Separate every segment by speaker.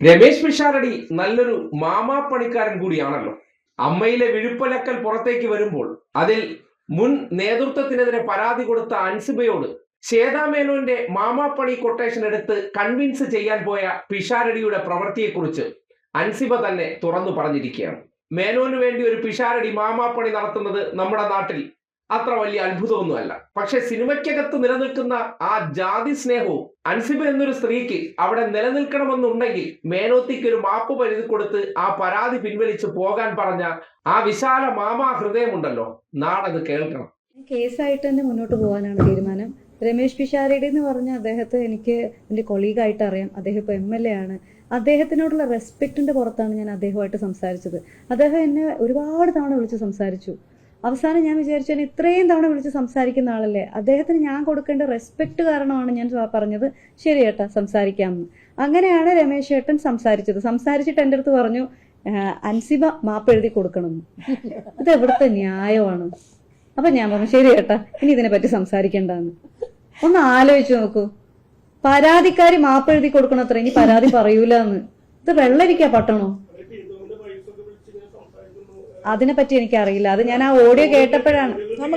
Speaker 1: രമേശ് പിഷാരടി നല്ലൊരു മാമാപ്പണിക്കാരൻ കൂടിയാണല്ലോ. അമ്മയിലെ വിഴുപ്പലക്കൽ പുറത്തേക്ക് വരുമ്പോൾ അതിൽ മുൻ നേതൃത്വത്തിനെതിരെ പരാതി കൊടുത്ത അൻസിബയോട് ശ്വേതാ മേനോന്റെ മാമാപ്പണി കൊട്ടേഷൻ എടുത്ത് കൺവിൻസ് ചെയ്യാൻ പോയ പിഷാരടിയുടെ പ്രവൃത്തിയെക്കുറിച്ച് അൻസിബ തന്നെ തുറന്നു പറഞ്ഞിരിക്കുകയാണ്. മേനോന് വേണ്ടി ഒരു പിഷാരടി മാമാപ്പണി നടത്തുന്നത് നമ്മുടെ നാട്ടിൽ അത്ര വലിയ അത്ഭുതമൊന്നുമല്ല. പക്ഷെ സിനിമയ്ക്കകത്ത് നിലനിൽക്കുന്ന ആ ജാതി സ്നേഹവും അൻസിബ എന്നൊരു സ്ത്രീക്ക് അവിടെ നിലനിൽക്കണമെന്നുണ്ടെങ്കിൽ മേനോത്തിക്ക് ഒരു മാപ്പ് പരിധി കൊടുത്ത് ആ പരാതി പിൻവലിച്ച് പോകാൻ പറഞ്ഞ ആ വിശാല മാമാ ഹൃദയമുണ്ടല്ലോ, നാടത് കേൾക്കണം.
Speaker 2: കേസായിട്ട് തന്നെ മുന്നോട്ട് പോകാനാണ് തീരുമാനം. രമേശ് പിഷാരടി എന്ന് പറഞ്ഞ അദ്ദേഹത്തെ എനിക്ക് എൻ്റെ കൊളീഗായിട്ട് അറിയാം. അദ്ദേഹം ഇപ്പോൾ MLA ആണ്. അദ്ദേഹത്തിനോടുള്ള റെസ്പെക്റ്റിന്റെ പുറത്താണ് ഞാൻ അദ്ദേഹമായിട്ട് സംസാരിച്ചത്. അദ്ദേഹം എന്നെ ഒരുപാട് തവണ വിളിച്ച് സംസാരിച്ചു. അവസാനം ഞാൻ വിചാരിച്ചു, എന്നെ ഇത്രയും തവണ വിളിച്ച് സംസാരിക്കുന്ന ആളല്ലേ, അദ്ദേഹത്തിന് ഞാൻ കൊടുക്കേണ്ട റെസ്പെക്ട് കാരണമാണ് ഞാൻ പറഞ്ഞത് ശരി ഏട്ടാ സംസാരിക്കാമെന്ന്. അങ്ങനെയാണ് രമേശ് ഏട്ടൻ സംസാരിച്ചിട്ട് എൻ്റെ അടുത്ത് പറഞ്ഞു, അൻസിബ മാപ്പ് എഴുതി കൊടുക്കണമെന്ന്. ഇത് എവിടുത്തെ ന്യായമാണ്? അപ്പൊ ഞാൻ പറഞ്ഞു ശരി ഏട്ടാ, ഇനി ഇതിനെ പറ്റി സംസാരിക്കണ്ടെന്ന്. ഒന്ന് ആലോചിച്ചു നോക്കൂ, പരാതിക്കാരി മാപ്പ് എഴുതി കൊടുക്കണത്ര, ഇനി പരാതി പറയൂല എന്ന്. ഇത് വെള്ളരിക്കാ പട്ടണോ? അതിനെപ്പറ്റി എനിക്കറിയില്ല. അത് ഞാൻ ആ ഓഡിയോ കേട്ടപ്പോഴാണ്.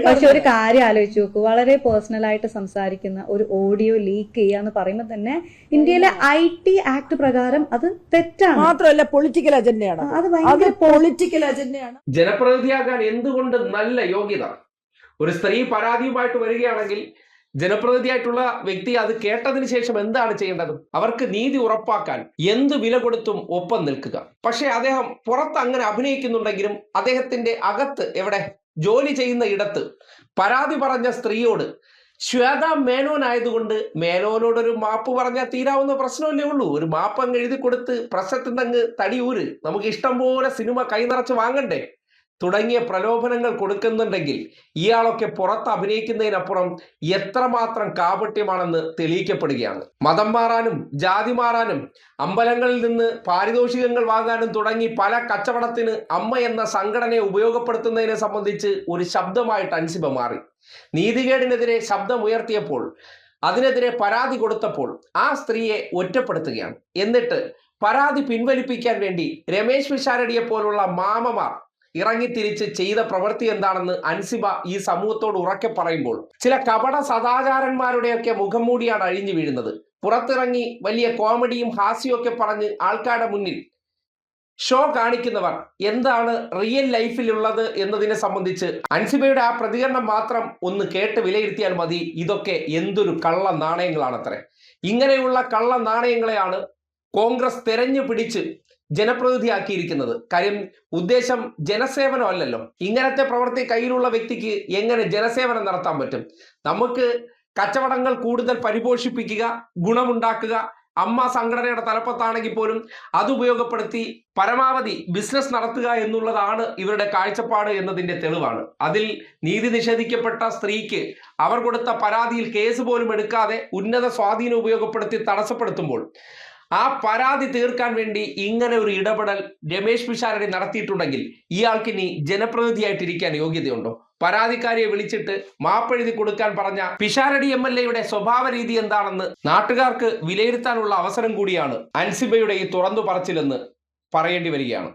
Speaker 2: പക്ഷെ ഒരു കാര്യം ആലോചിച്ച് നോക്കൂ, വളരെ പേഴ്സണൽ ആയിട്ട് സംസാരിക്കുന്ന ഒരു ഓഡിയോ ലീക്ക് ചെയ്യാന്ന് പറയുമ്പോൾ തന്നെ ഇന്ത്യയിലെ IT ആക്ട് പ്രകാരം അത് തെറ്റാണ്.
Speaker 3: മാത്രമല്ല പൊളിറ്റിക്കൽ അജണ്ടയാണ്. അത് ഭയങ്കര പൊളിറ്റിക്കൽ അജണ്ടയാണ്.
Speaker 1: ജനപ്രതിനിധിയാകാൻ എന്തുകൊണ്ട് നല്ല യോഗ്യത. ഒരു സ്ത്രീ പരാതിയുമായിട്ട് വരികയാണെങ്കിൽ ജനപ്രതിനിധിയായിട്ടുള്ള വ്യക്തി അത് കേട്ടതിന് ശേഷം എന്താണ് ചെയ്യേണ്ടത്? അവർക്ക് നീതി ഉറപ്പാക്കാൻ എന്ത് വില കൊടുത്തും ഒപ്പം നിൽക്കുക. പക്ഷെ അദ്ദേഹം പുറത്ത് അങ്ങനെ അഭിനയിക്കുന്നുണ്ടെങ്കിലും അദ്ദേഹത്തിന്റെ അകത്ത് എവിടെ, ജോലി ചെയ്യുന്ന ഇടത്ത് പരാതി പറഞ്ഞ സ്ത്രീയോട് ശ്വേതാ മേനോൻ ആയതുകൊണ്ട് മേനോനോടൊരു മാപ്പ് പറഞ്ഞാൽ തീരാവുന്ന പ്രശ്നമല്ലേ ഉള്ളൂ. ഒരു മാപ്പ് അങ്ങ് എഴുതി കൊടുത്ത് പ്രശ്നത്തിന്റെ അങ്ങ് തടിയൂര്, നമുക്ക് ഇഷ്ടം പോലെ സിനിമ കൈനിറച്ച് വാങ്ങണ്ടേ തുടങ്ങിയ പ്രലോഭനങ്ങൾ കൊടുക്കുന്നുണ്ടെങ്കിൽ ഇയാളൊക്കെ പുറത്ത് അഭിനയിക്കുന്നതിനപ്പുറം എത്രമാത്രം കാപട്യമാണെന്ന് തെളിയിക്കപ്പെടുകയാണ്. മതം മാറാനും ജാതി മാറാനും അമ്പലങ്ങളിൽ നിന്ന് പാരിതോഷികങ്ങൾ വാങ്ങാനും തുടങ്ങി പല കച്ചവടത്തിന് അമ്മ എന്ന സംഘടനയെ ഉപയോഗപ്പെടുത്തുന്നതിനെ സംബന്ധിച്ച് ഒരു ശബ്ദമായിട്ട് അൻസിബ മാറി. നീതികേടിനെതിരെ ശബ്ദമുയർത്തിയപ്പോൾ, അതിനെതിരെ പരാതി കൊടുത്തപ്പോൾ ആ സ്ത്രീയെ ഒറ്റപ്പെടുത്തുകയാണ്. എന്നിട്ട് പരാതി പിൻവലിപ്പിക്കാൻ വേണ്ടി രമേശ് പിഷാരടിയെ പോലുള്ള മാമമാർ ഇറങ്ങിത്തിരിച്ച് ചെയ്ത പ്രവൃത്തി എന്താണെന്ന് അൻസിബ ഈ സമൂഹത്തോട് ഉറക്കെ പറയുമ്പോൾ ചില കപട സദാചാരന്മാരുടെയൊക്കെ മുഖം മൂടിയാണ് അഴിഞ്ഞു വീഴുന്നത്. പുറത്തിറങ്ങി വലിയ കോമഡിയും ഹാസ്യവും ഒക്കെ പറഞ്ഞ് ആൾക്കാരുടെ മുന്നിൽ ഷോ കാണിക്കുന്നവർ എന്താണ് റിയൽ ലൈഫിലുള്ളത് എന്നതിനെ സംബന്ധിച്ച് അൻസിബയുടെ ആ പ്രതികരണം മാത്രം ഒന്ന് കേട്ട് വിലയിരുത്തിയാൽ മതി. ഇതൊക്കെ എന്തൊരു കള്ള നാണയങ്ങളാണത്രേ. ഇങ്ങനെയുള്ള കള്ള നാണയങ്ങളെയാണ് കോൺഗ്രസ് തെരഞ്ഞു പിടിച്ച് ജനപ്രതിനിധിയാക്കിയിരിക്കുന്നത്. കാര്യം ഉദ്ദേശം ജനസേവനം അല്ലല്ലോ. ഇങ്ങനത്തെ പ്രവൃത്തി കയ്യിലുള്ള വ്യക്തിക്ക് എങ്ങനെ ജനസേവനം നടത്താൻ പറ്റും? നമുക്ക് കച്ചവടങ്ങൾ കൂടുതൽ പരിപോഷിപ്പിക്കുക, ഗുണമുണ്ടാക്കുക, അമ്മ സംഘടനയുടെ തലപ്പത്താണെങ്കിൽ പോലും അത് ഉപയോഗപ്പെടുത്തി പരമാവധി ബിസിനസ് നടത്തുക എന്നുള്ളതാണ് ഇവരുടെ കാഴ്ചപ്പാട് എന്നതിന്റെ തെളിവാണ്. അതിൽ നീതി നിഷേധിക്കപ്പെട്ട സ്ത്രീക്ക് അവർ കൊടുത്ത പരാതിയിൽ കേസ് പോലും എടുക്കാതെ ഉന്നത സ്വാധീനം ഉപയോഗപ്പെടുത്തി തടസ്സപ്പെടുത്തുമ്പോൾ ആ പരാതി തീർക്കാൻ വേണ്ടി ഇങ്ങനെ ഒരു ഇടപെടൽ രമേശ് പിഷാരടി നടത്തിയിട്ടുണ്ടെങ്കിൽ ഇയാൾക്കിനി ജനപ്രതിനിധിയായിട്ടിരിക്കാൻ യോഗ്യതയുണ്ടോ? പരാതിക്കാരിയെ വിളിച്ചിട്ട് മാപ്പെഴുതി കൊടുക്കാൻ പറഞ്ഞ പിഷാരടി MLAയുടെ സ്വഭാവ രീതി എന്താണെന്ന് നാട്ടുകാർക്ക് വിലയിരുത്താനുള്ള അവസരം കൂടിയാണ് അൻസിബയുടെ ഈ തുറന്നു പറച്ചിലെന്ന് പറയേണ്ടി വരികയാണ്.